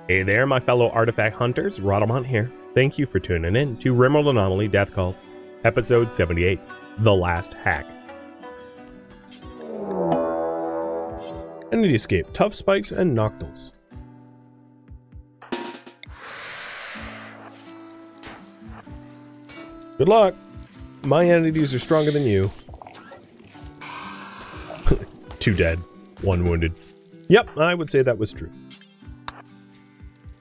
Hey there, my fellow artifact hunters, Rhadamant here. Thank you for tuning in to RimWorld Anomaly Death Cult, episode 78, The Last Hack. Entity escape, tough spikes and noctils. Good luck. My entities are stronger than you. 2 dead, 1 wounded. Yep, I would say that was true.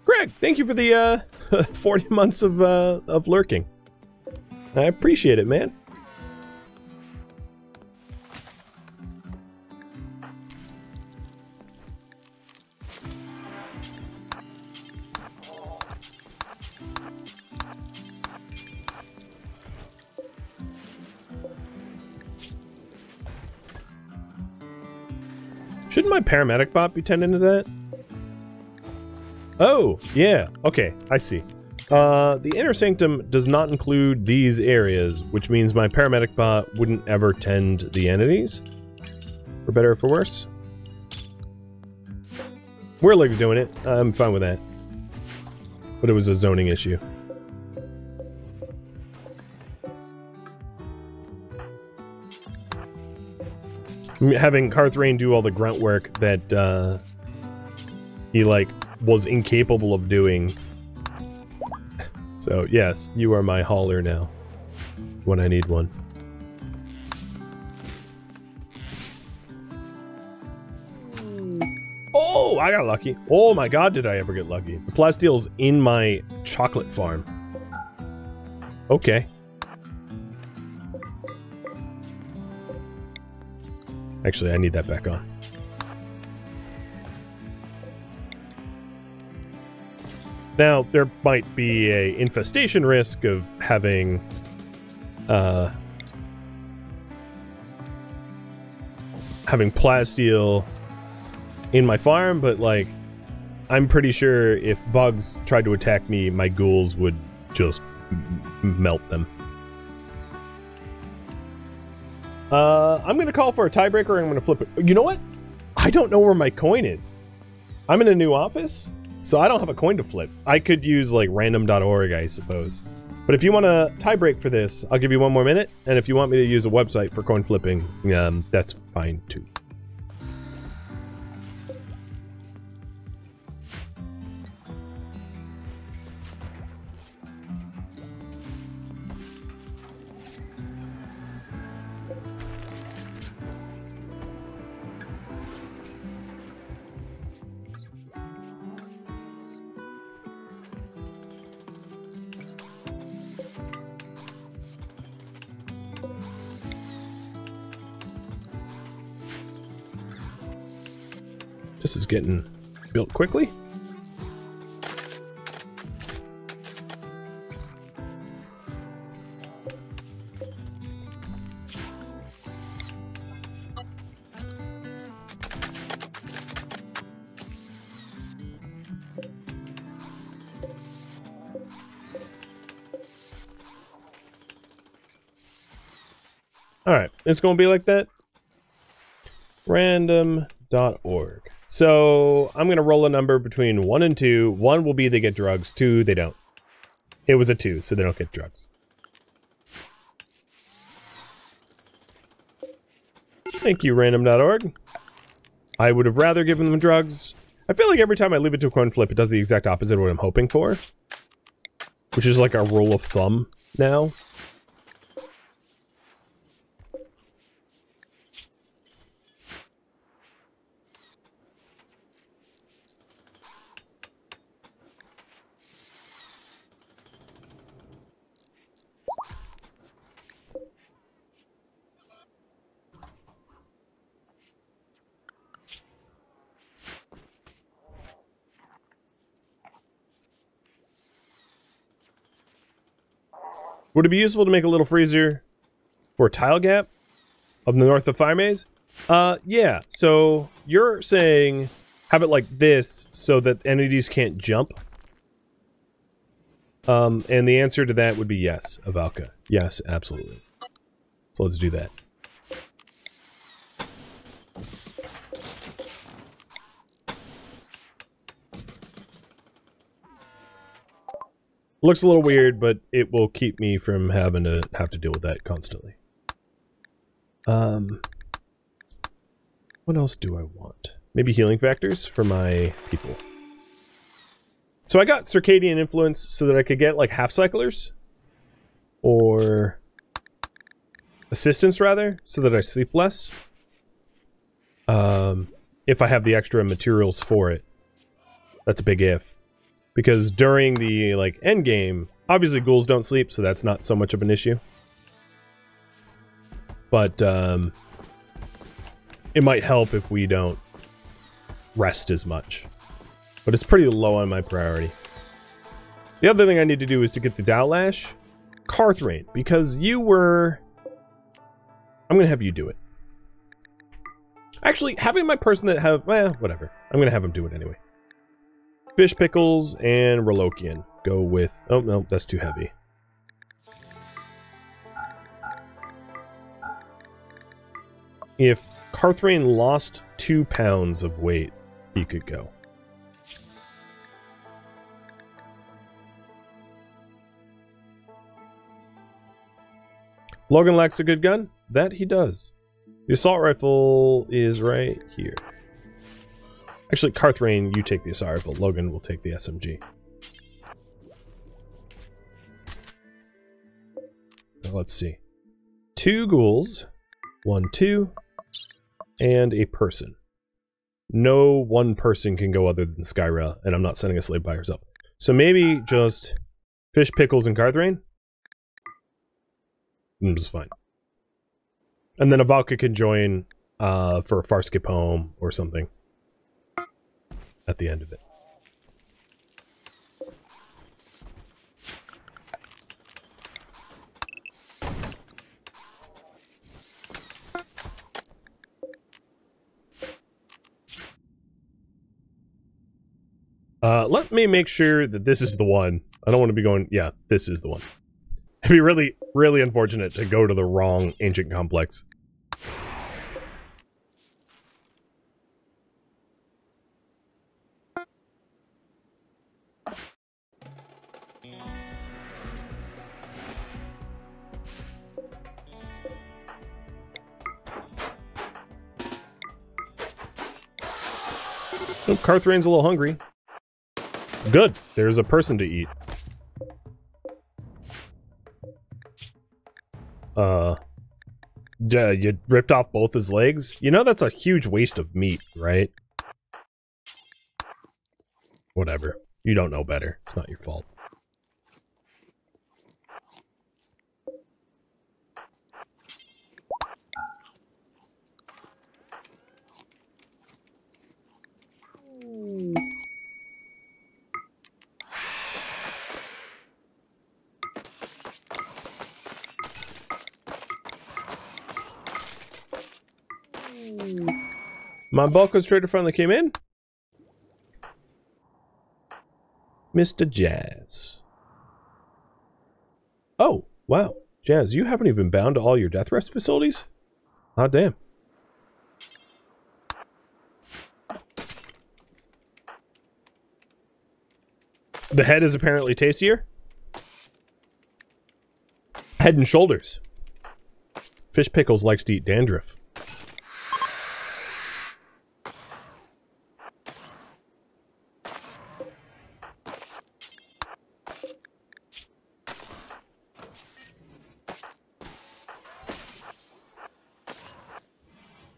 Greg, thank you for the 40 months of lurking. I appreciate it, man. Shouldn't my paramedic bot be tending to that? Oh, yeah. Okay, I see. The inner sanctum does not include these areas, which means my paramedic bot wouldn't ever tend the entities. For better or for worse. Weirlig's doing it. I'm fine with that. But it was a zoning issue. Having Carthrain do all the grunt work that he was incapable of doing. So yes, you are my hauler now when I need one. Oh, I got lucky. Oh my god, did I ever get lucky. The plastile's in my chocolate farm. Okay. Actually, I need that back on. Now, there might be a infestation risk of having plasteel in my farm, but like, I'm pretty sure if bugs tried to attack me, my ghouls would just melt them. I'm gonna call for a tiebreaker and I'm gonna flip it. You know what? I don't know where my coin is. I'm in a new office, so I don't have a coin to flip. I could use like random.org, I suppose. But if you want to tiebreak for this, I'll give you 1 more minute. And if you want me to use a website for coin flipping, that's fine too. This is getting built quickly. All right, it's going to be like that. Random.org. So I'm going to roll a number between 1 and 2. 1 will be they get drugs. 2, they don't. It was a 2, so they don't get drugs. Thank you, random.org. I would have rather given them drugs. I feel like every time I leave it to a coin flip, it does the exact opposite of what I'm hoping for. Which is like a rule of thumb now. Would it be useful to make a little freezer for a tile gap up in the north of Fire Maze? Yeah. So you're saying have it like this so that entities can't jump? And the answer to that would be yes, Avalka. Yes, absolutely. So let's do that. Looks a little weird, but it will keep me from having to deal with that constantly. What else do I want? Maybe healing factors for my people. So I got circadian influence so that I could get like half cyclers. Or assistance rather, so that I sleep less. If I have the extra materials for it. That's a big if. Because during the like end game, obviously ghouls don't sleep, so that's not so much of an issue. But it might help if we don't rest as much. But it's pretty low on my priority. The other thing I need to do is to get the Dowlash. Carthrain, because you were... I'm going to have you do it. Actually, having my person that have... Well, whatever. I'm going to have him do it anyway. Fish Pickles and Relokian. Go with... Oh, no, that's too heavy. If Carthrain lost 2 pounds of weight, he could go. Logan lacks a good gun? That he does. The assault rifle is right here. Actually, Carthrain, you take the assault rifle. Logan will take the SMG. Now, let's see. 2 ghouls. 1, 2. And a person. No one person can go other than Skyra, and I'm not sending a slave by herself. So maybe just Fish, Pickles, and Carthrain? Just fine. And then Avalka can join for a far skip home or something at the end of it. Let me make sure that this is the one. I don't want to be going, yeah, this is the one. It'd be really, really unfortunate to go to the wrong ancient complex. Oh, Carthrain's a little hungry. Good. There's a person to eat. Yeah, you ripped off both his legs? You know that's a huge waste of meat, right? Whatever. You don't know better. It's not your fault. My Balkan Trader finally came in. Mr. Jazz. Oh, wow. Jazz, you haven't even bound to all your death rest facilities? Ah, damn. The head is apparently tastier. Head and shoulders. Fish Pickles likes to eat dandruff.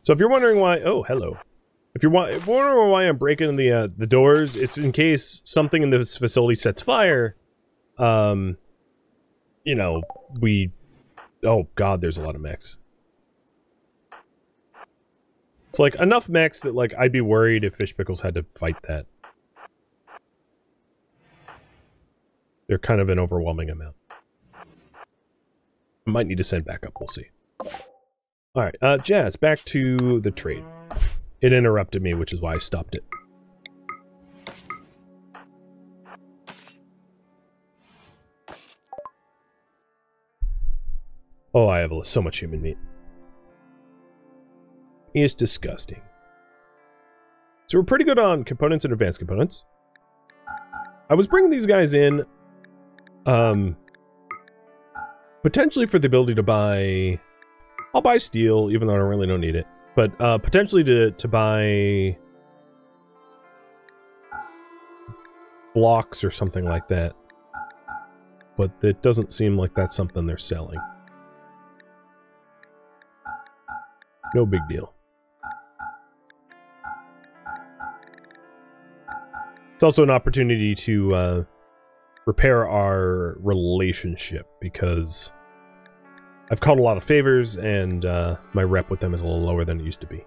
So if you're wondering why, oh, hello. If you're wondering why I'm breaking the doors, it's in case something in this facility sets fire. You know, oh god, there's a lot of mechs. It's like enough mechs that like I'd be worried if Fish Pickles had to fight that. They're kind of an overwhelming amount. I might need to send backup, we'll see. Alright, Jazz, back to the trade. It interrupted me, which is why I stopped it. Oh, I have so much human meat. It's disgusting. So we're pretty good on components and advanced components. I was bringing these guys in Potentially for the ability to buy... I'll buy steel, even though I really don't need it. But potentially to buy... blocks or something like that. But it doesn't seem like that's something they're selling. No big deal. It's also an opportunity to repair our relationship, because I've caught a lot of favors, and my rep with them is a little lower than it used to be.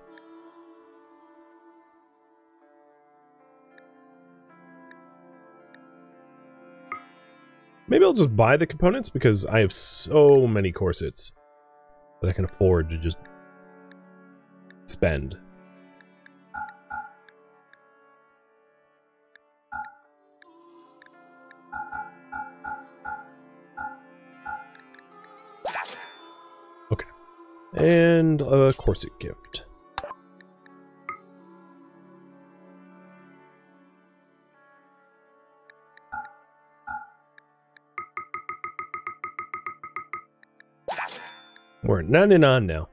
Maybe I'll just buy the components, because I have so many corsets that I can afford to just spend. Okay. And a corset gift. We're at 99 now.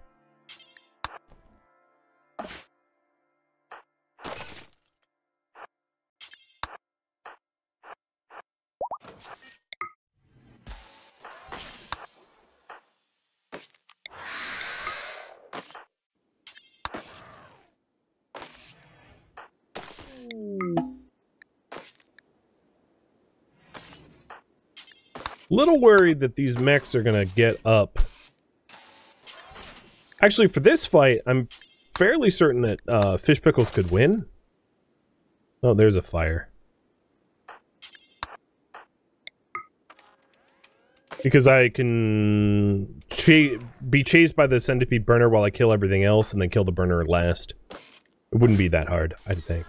Little worried that these mechs are gonna get up. Actually, for this fight, I'm fairly certain that Fish Pickles could win. Oh, there's a fire. Because I can be chased by the centipede burner while I kill everything else, and then kill the burner last. It wouldn't be that hard, I think.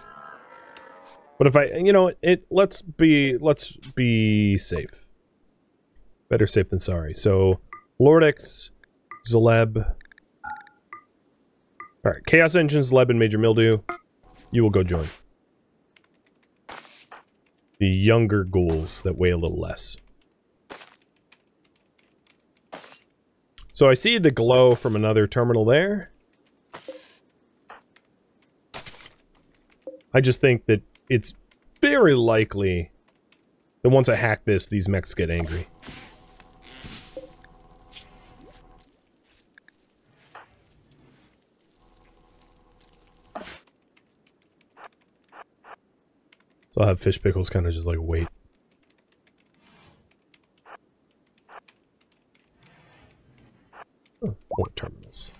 But if I, you know, let's be safe. Better safe than sorry. So, Lordix, Zaleb. Alright, Chaos Engine, Zaleb, and Major Mildew. You will go join. The younger ghouls that weigh a little less. So I see the glow from another terminal there. I just think that it's very likely that once I hack this, these mechs get angry. So I'll have Fish Pickles kind of just like wait. Oh, more terminals.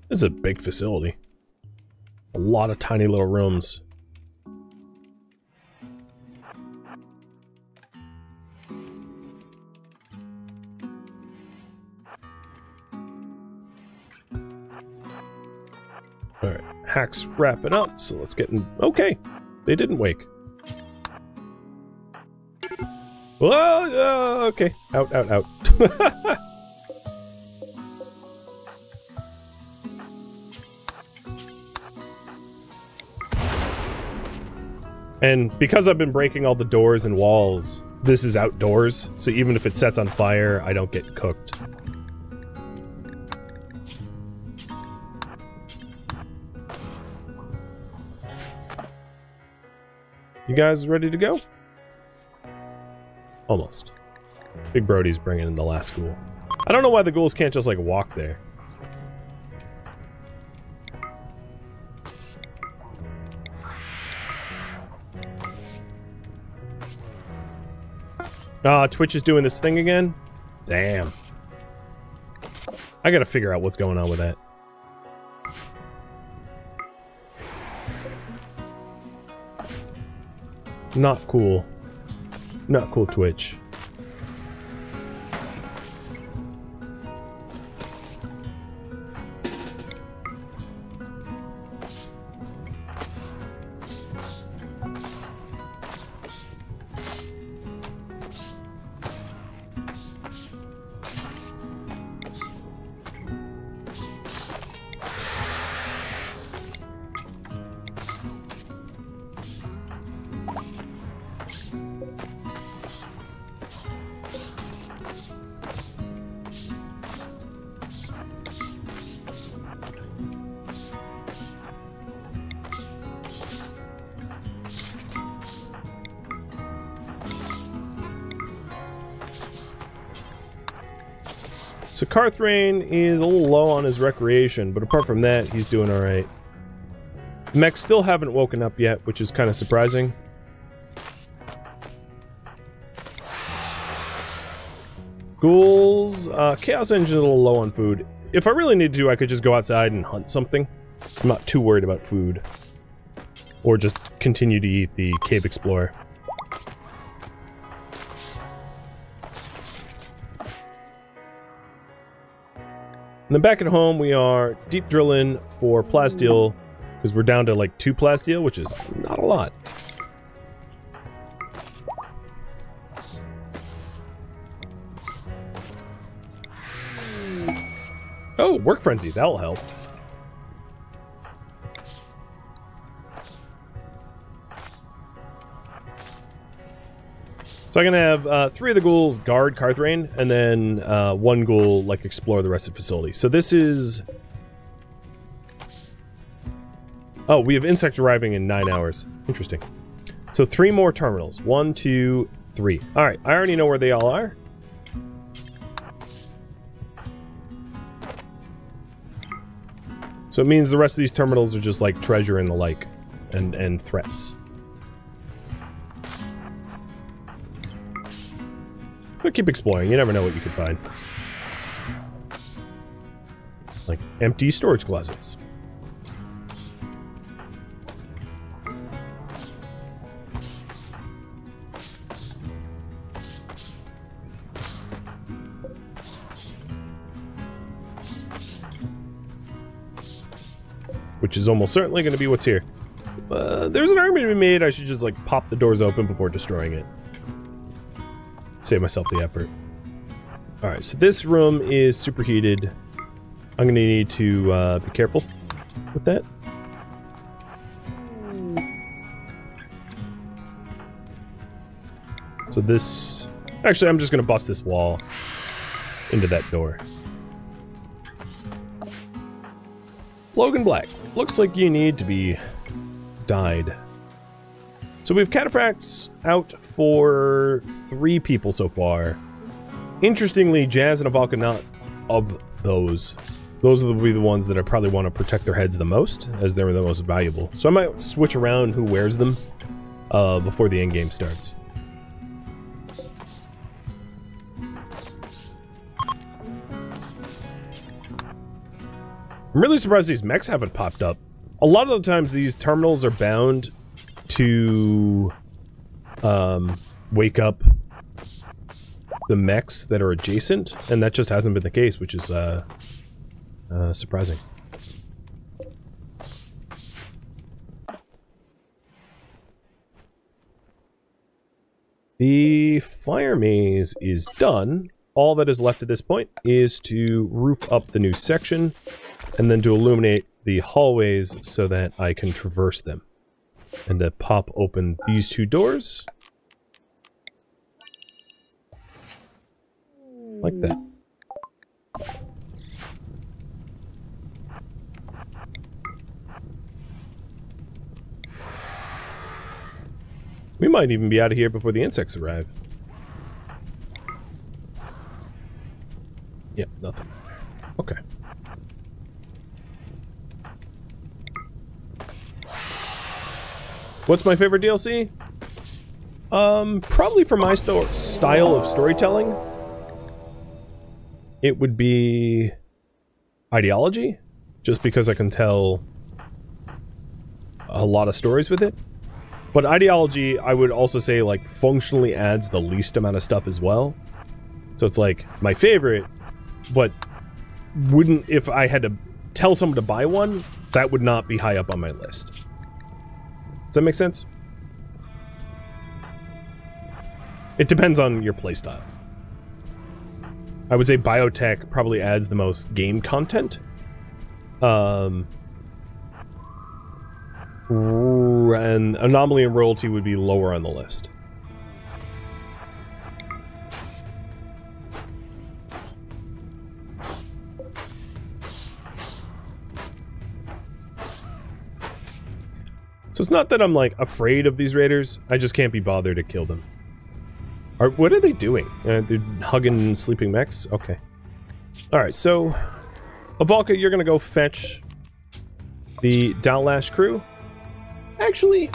This is a big facility. A lot of tiny little rooms. Alright, hack's wrapping up, so let's get in. Okay, they didn't wake. Whoa, okay. Out, out, out. And because I've been breaking all the doors and walls, this is outdoors, so even if it sets on fire, I don't get cooked. You guys ready to go? Almost. Big Brody's bringing in the last ghoul. I don't know why the ghouls can't just, like, walk there. Twitch is doing this thing again? Damn. I gotta figure out what's going on with that. Not cool. Not cool, Twitch. So Carthrain is a little low on his recreation, but apart from that, he's doing alright. Mechs still haven't woken up yet, which is kind of surprising. Ghouls, Chaos Engine's a little low on food. If I really need to, I could just go outside and hunt something. I'm not too worried about food. Or just continue to eat the Cave Explorer. And then back at home, we are deep drilling for plasteel, because we're down to like 2 plasteel, which is not a lot. Oh, Work Frenzy, that'll help. So I'm gonna have 3 of the ghouls guard Carthrain, and then 1 ghoul like explore the rest of the facility. So this is... Oh, we have insects arriving in 9 hours. Interesting. So 3 more terminals. 1, 2, 3. Alright, I already know where they all are. So it means the rest of these terminals are just like treasure and the like, and threats. But keep exploring, you never know what you could find. Like empty storage closets. Which is almost certainly going to be what's here. There's an argument to be made I should just like pop the doors open before destroying it. Save myself the effort. Alright, so this room is superheated. I'm going to need to be careful with that. So this... Actually, I'm just going to bust this wall into that door. Logan Black. Looks like you need to be dyed. So we have cataphracts out for 3 people so far. Interestingly, Jazz and Avalka not of those. Those will be the ones that I probably want to protect their heads the most, as they're the most valuable. So I might switch around who wears them before the end game starts. I'm really surprised these mechs haven't popped up. A lot of the times these terminals are bound to wake up the mechs that are adjacent, and that just hasn't been the case, which is surprising. The fire maze is done. All that is left at this point is to roof up the new section and then to illuminate the hallways so that I can traverse them. And to pop open these 2 doors. Like that. We might even be out of here before the insects arrive. Yeah, nothing. Okay. What's my favorite DLC? Probably for my style of storytelling, it would be Ideology, just because I can tell a lot of stories with it. But Ideology, I would also say, like, functionally adds the least amount of stuff as well. So it's like, my favorite, but wouldn't, if I had to tell someone to buy one, that would not be high up on my list. Does that make sense? It depends on your playstyle. I would say Biotech probably adds the most game content. And Anomaly and Royalty would be lower on the list. So it's not that I'm, like, afraid of these raiders. I just can't be bothered to kill them. What are they doing? They're hugging sleeping mechs? Okay. Alright, so Avalka, you're gonna go fetch the Downlash crew. Actually,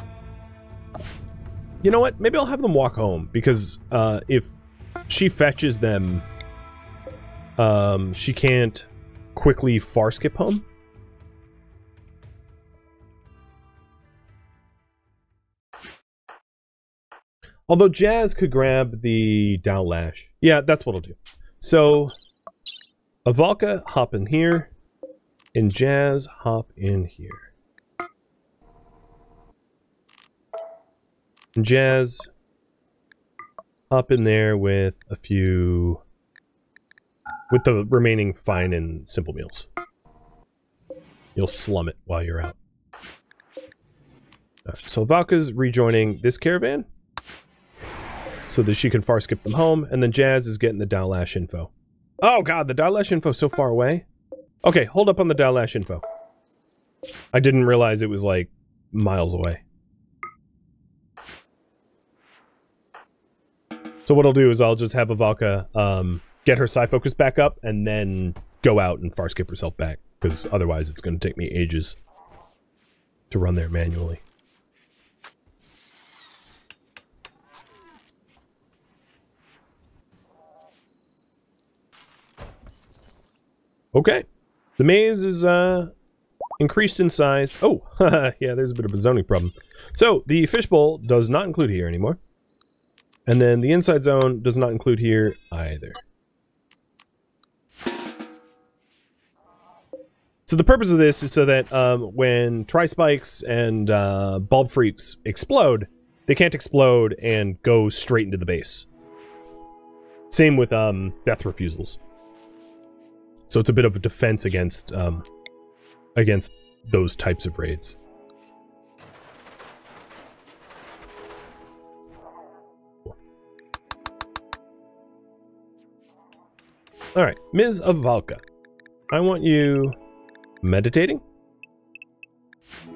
you know what? Maybe I'll have them walk home, because if she fetches them, she can't quickly far skip home. Although Jazz could grab the Downlash. Yeah, that's what I'll do. So, Avalka, hop in here, and Jazz, hop in here. And Jazz, hop in there with a few... with the remaining fine and simple meals. You'll slum it while you're out. Right, so Avalka's rejoining this caravan, so that she can far skip them home, and then Jazz is getting the Downlash info. Oh god, the Downlash info is so far away. Okay, hold up on the Downlash info. I didn't realize it was like miles away. So what I'll do is I'll just have Avalka get her side focus back up, and then go out and far skip herself back, because otherwise it's going to take me ages to run there manually. Okay, the maze is increased in size. Oh, yeah, there's a bit of a zoning problem. So, the fishbowl does not include here anymore. And then the inside zone does not include here either. So the purpose of this is so that when Tri-Spikes and Bulb Freaks explode, they can't explode and go straight into the base. Same with Death Refusals. So it's a bit of a defense against those types of raids. Alright, Ms. Avalka. I want you meditating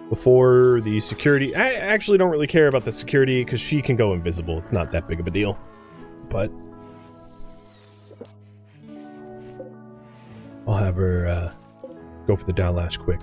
before the security. I actually don't really care about the security because she can go invisible. It's not that big of a deal. But I'll have her go for the Downlash quick.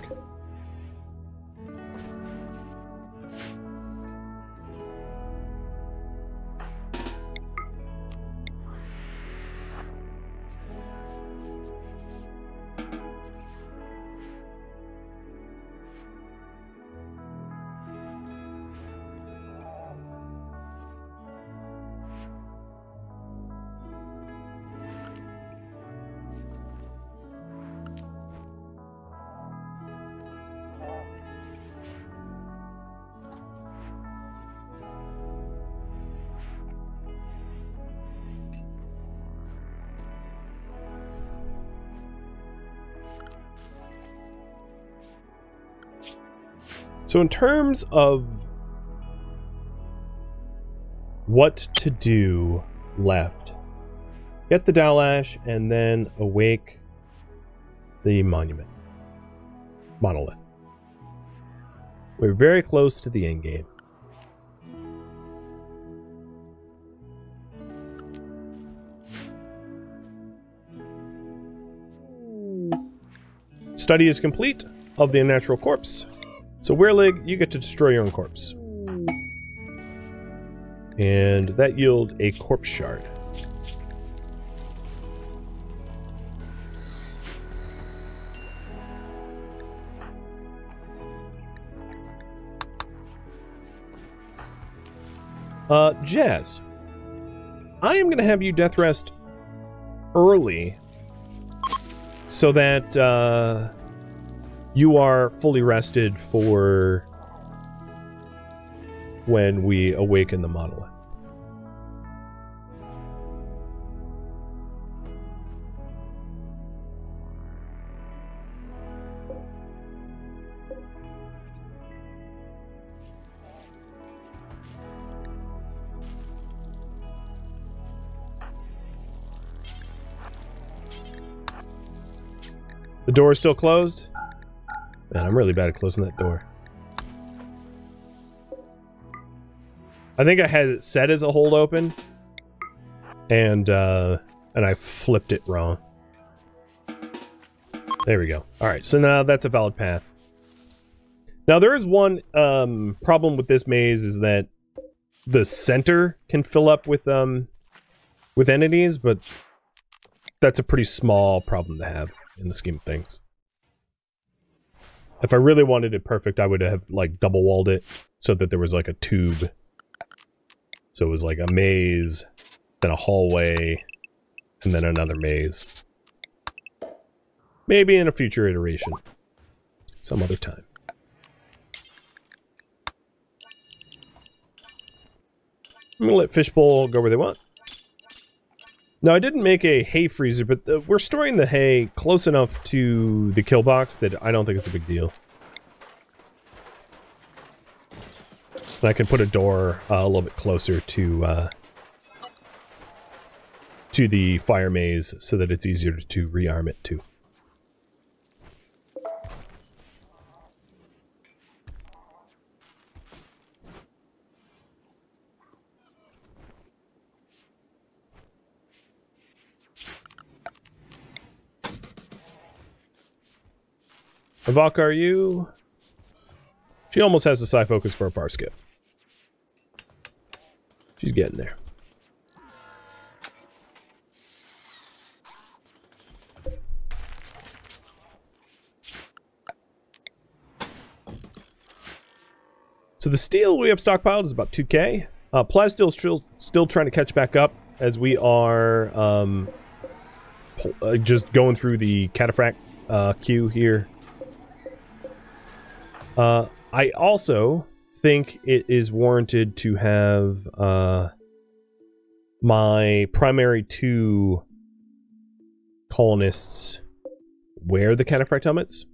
So in terms of what to do left, get the Downlash and then awake the monolith. We're very close to the end game. Study is complete of the unnatural corpse. So Weirlig, you get to destroy your own corpse. And that yield a corpse shard. Jazz. I am going to have you death rest early so that you are fully rested for when we awaken the monolith. The door is still closed? Man, I'm really bad at closing that door. I think I had it set as a hold open, and I flipped it wrong. There we go. All right, so now that's a valid path. Now there is one problem with this maze is that the center can fill up with entities, but that's a pretty small problem to have in the scheme of things. If I really wanted it perfect, I would have like double walled it so that there was like a tube. So it was like a maze, then a hallway, and then another maze. Maybe in a future iteration. Some other time. I'm gonna let Fishbowl go where they want. Now, I didn't make a hay freezer, but we're storing the hay close enough to the kill box that I don't think it's a big deal. And I can put a door a little bit closer to the fire maze so that it's easier to rearm it too. Avok, are you? She almost has the psi focus for a far skip. She's getting there. So the steel we have stockpiled is about 2K. Plastil's still trying to catch back up as we are just going through the cataphract queue here. I also think it is warranted to have my primary 2 colonists wear the cataphract helmets.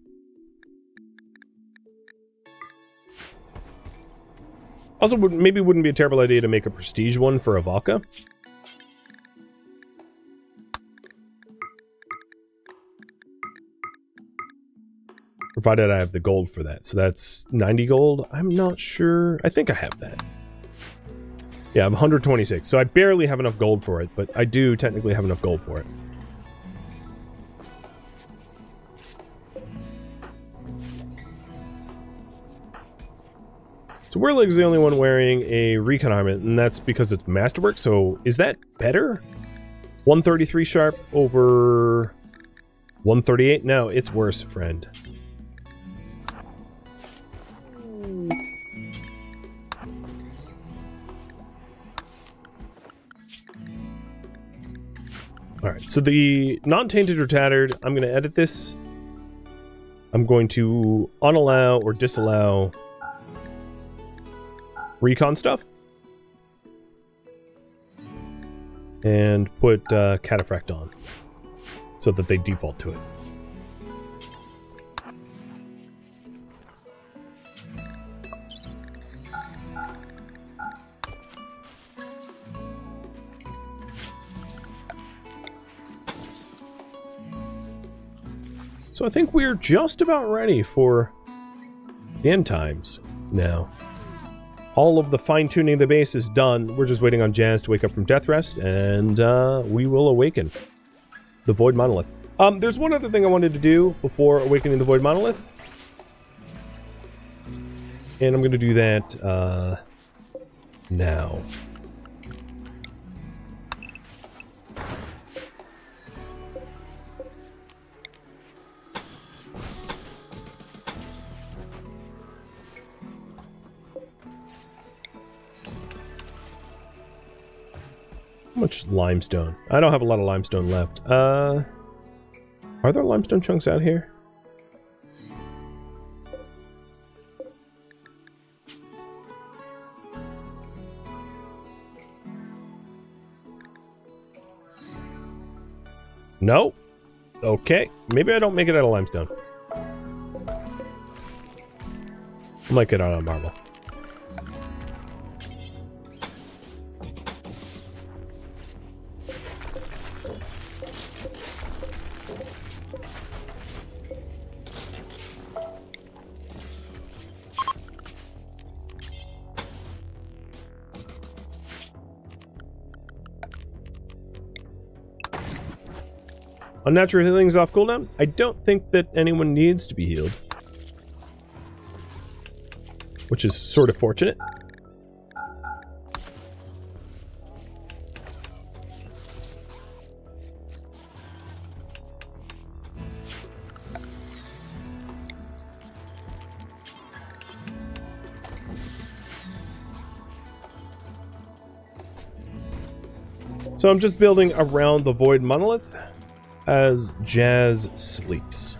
Also, maybe wouldn't be a terrible idea to make a prestige one for Avaka. Provided I have the gold for that. So that's 90 gold. I'm not sure. I think I have that. Yeah, I'm 126. So I barely have enough gold for it, but I do technically have enough gold for it. So Whirlig is the only one wearing a recon armament, and that's because it's masterwork. So is that better? 133 sharp over 138? No, it's worse, friend. Alright, so the non-tainted or tattered, I'm going to edit this. I'm going to unallow or disallow recon stuff. And put cataphract on. So that they default to it. So I think we're just about ready for the end times now. All of the fine-tuning of the base is done. We're just waiting on Jazz to wake up from death rest, and we will awaken the Void Monolith. There's one other thing I wanted to do before awakening the Void Monolith. And I'm going to do that now. How much limestone? I don't have a lot of limestone left. Are there limestone chunks out here? No. Okay. Maybe I don't make it out of limestone. I might get out of marble. Unnatural healing is off cooldown. I don't think that anyone needs to be healed. Which is sort of fortunate. So I'm just building around the Void Monolith as Jazz sleeps.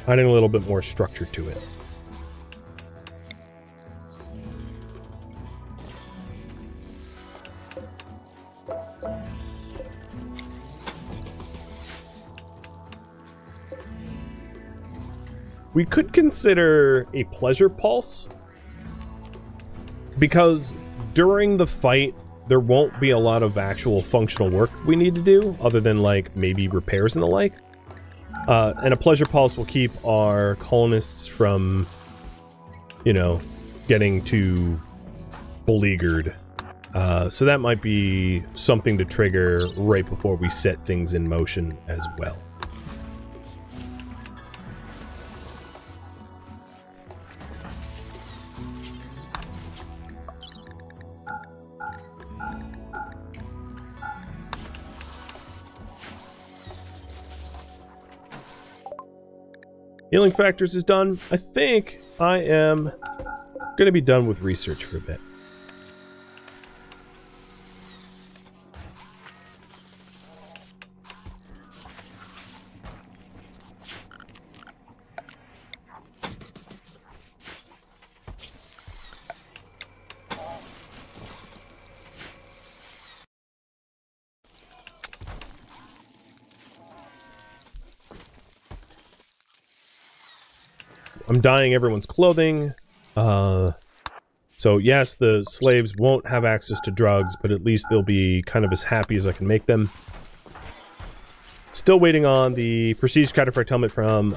Adding a little bit more structure to it. We could consider a pleasure pulse, because during the fight, there won't be a lot of actual functional work we need to do, other than, like, maybe repairs and the like. And a pleasure pulse will keep our colonists from, you know, getting too beleaguered. So that might be something to trigger right before we set things in motion as well. Healing factors is done. I think I am going to be done with research for a bit. I'm dyeing everyone's clothing. So yes, the slaves won't have access to drugs, but at least they'll be kind of as happy as I can make them. Still waiting on the prestige cataphract helmet from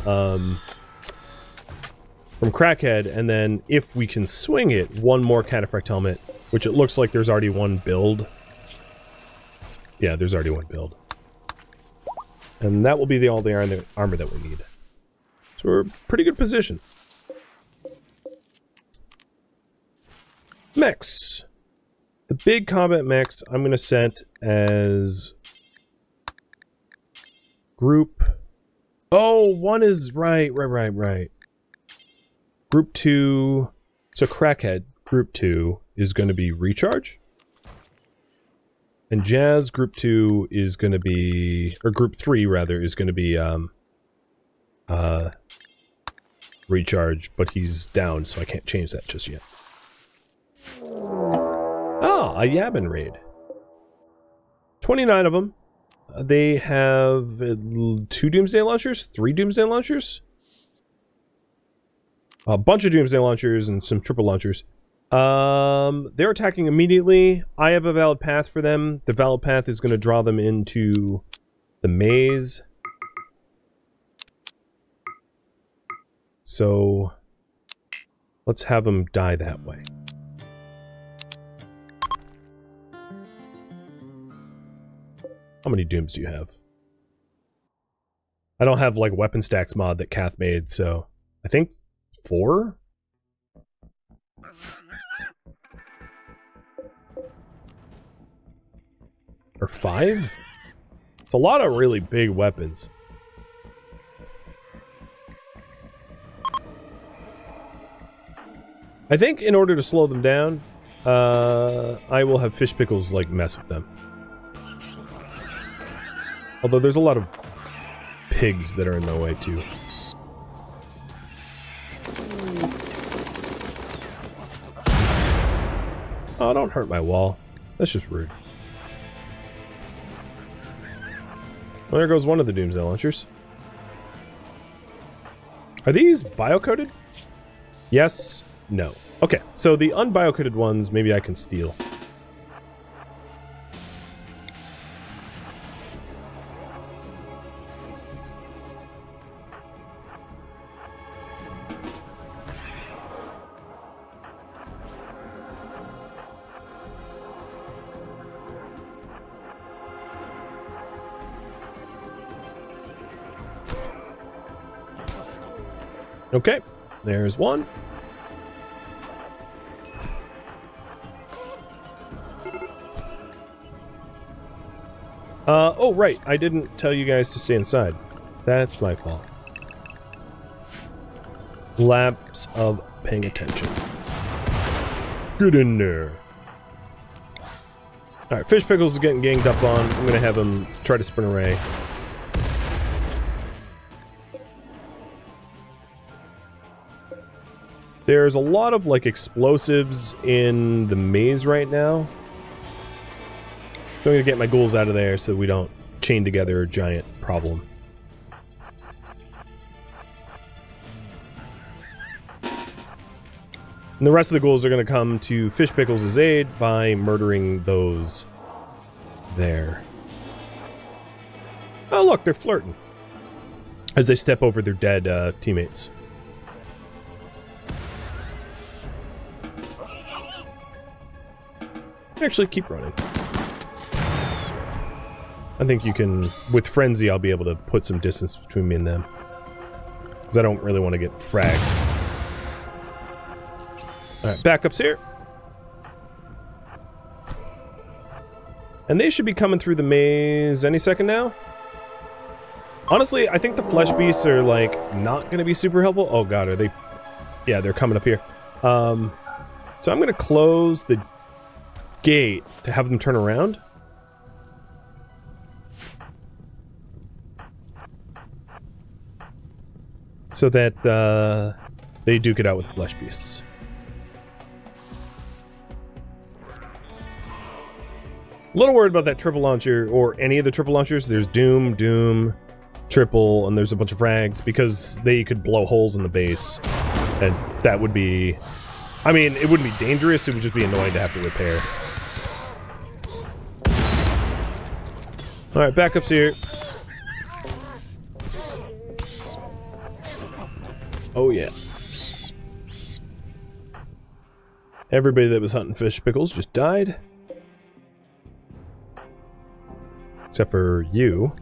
Crackhead, and then if we can swing it, one more cataphract helmet, which it looks like there's already one build. Yeah, there's already one build. And that will be all the armor that we need. So we're in a pretty good position. Mechs. The big combat mechs I'm going to set as group... Oh, one is... Right. Group 2... So Crackhead, group 2, is going to be Recharge. And Jazz, group 2, is going to be... Or group 3, rather, is going to be... Recharge, but he's down, so I can't change that just yet. Ah, a Yabin raid. 29 of them. They have 2 Doomsday Launchers, 3 Doomsday Launchers. A bunch of Doomsday Launchers and some triple launchers. They're attacking immediately. I have a valid path for them. The valid path is going to draw them into the maze. So, let's have them die that way. How many dooms do you have? I don't have, like, weapon stacks mod that Kath made, so... I think 4? Or 5? It's a lot of really big weapons. I think in order to slow them down, I will have fish pickles, like, mess with them. Although there's a lot of pigs that are in the way, too. Oh, don't hurt my wall. That's just rude. Well, there goes one of the Doomsday Launchers. Are these bio-coated? Yes. No. Okay, so the unbio-coated ones, maybe I can steal. Okay, there's one. Oh, right. I didn't tell you guys to stay inside. That's my fault. Lapse of paying attention. Get in there. Alright, Fish Pickles is getting ganged up on. I'm gonna have him try to sprint away. There's a lot of, like, explosives in the maze right now. So I'm gonna get my ghouls out of there so we don't chain together a giant problem. And the rest of the ghouls are gonna come to Fish Pickles' aid by murdering those there. Oh look, they're flirting as they step over their dead teammates. Actually, keep running. I think you can, with Frenzy, I'll be able to put some distance between me and them. Because I don't really want to get fragged. Alright, backups here. And they should be coming through the maze any second now. Honestly, I think the flesh beasts are, like, not going to be super helpful. Oh god, are they... Yeah, they're coming up here. So I'm going to close the gate to have them turn around. So that they duke it out with flesh beasts. A little worried about that triple launcher, or any of the triple launchers. There's Doom, Doom, Triple, and there's a bunch of frags, because they could blow holes in the base. And that would be... I mean, it wouldn't be dangerous, it would just be annoying to have to repair. Alright, backups here. Oh yeah. Everybody that was hunting Fish Pickles just died. Except for you.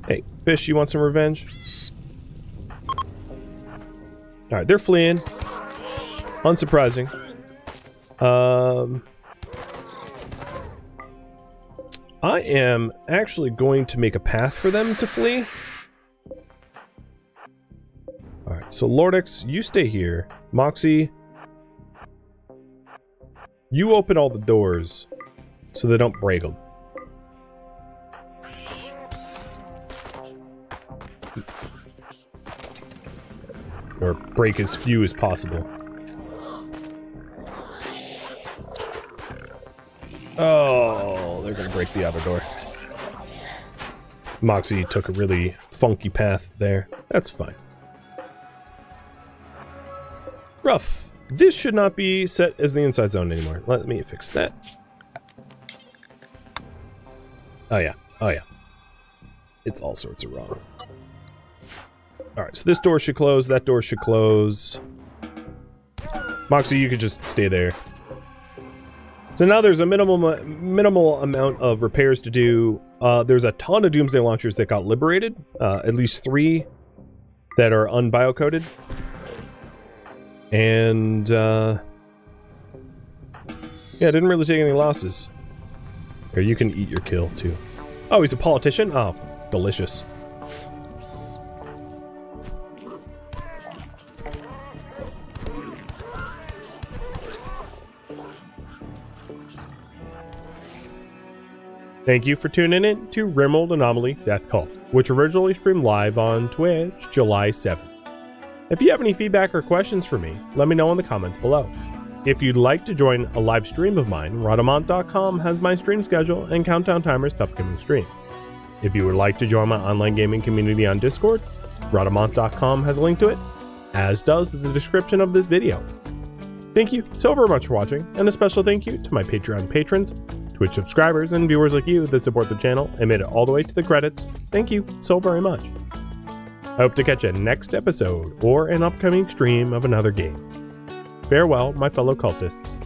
Hey, Fish, you want some revenge? Alright, they're fleeing. Unsurprising. I am actually going to make a path for them to flee. Alright, so Lordix, you stay here. Moxie, you open all the doors so they don't break them. Or break as few as possible. Oh, they're gonna break the other door. Moxie took a really funky path there. That's fine. Rough. This should not be set as the inside zone anymore. Let me fix that. Oh yeah. Oh yeah. It's all sorts of wrong. Alright, so this door should close, that door should close. Moxie, you could just stay there. So now there's a minimal amount of repairs to do. There's a ton of Doomsday Launchers that got liberated. At least 3 that are unbiocoded. And, yeah, didn't really take any losses. Here, you can eat your kill, too. Oh, he's a politician? Oh, delicious. Thank you for tuning in to RimWorld Anomaly Death Cult, which originally streamed live on Twitch July 7th. If you have any feedback or questions for me, let me know in the comments below. If you'd like to join a live stream of mine, Rhadamant.com has my stream schedule and countdown timers to upcoming streams. If you would like to join my online gaming community on Discord, Rhadamant.com has a link to it, as does the description of this video. Thank you so very much for watching, and a special thank you to my Patreon patrons, Twitch subscribers, and viewers like you that support the channel and made it all the way to the credits. Thank you so very much. I hope to catch you next episode or an upcoming stream of another game. Farewell, my fellow cultists.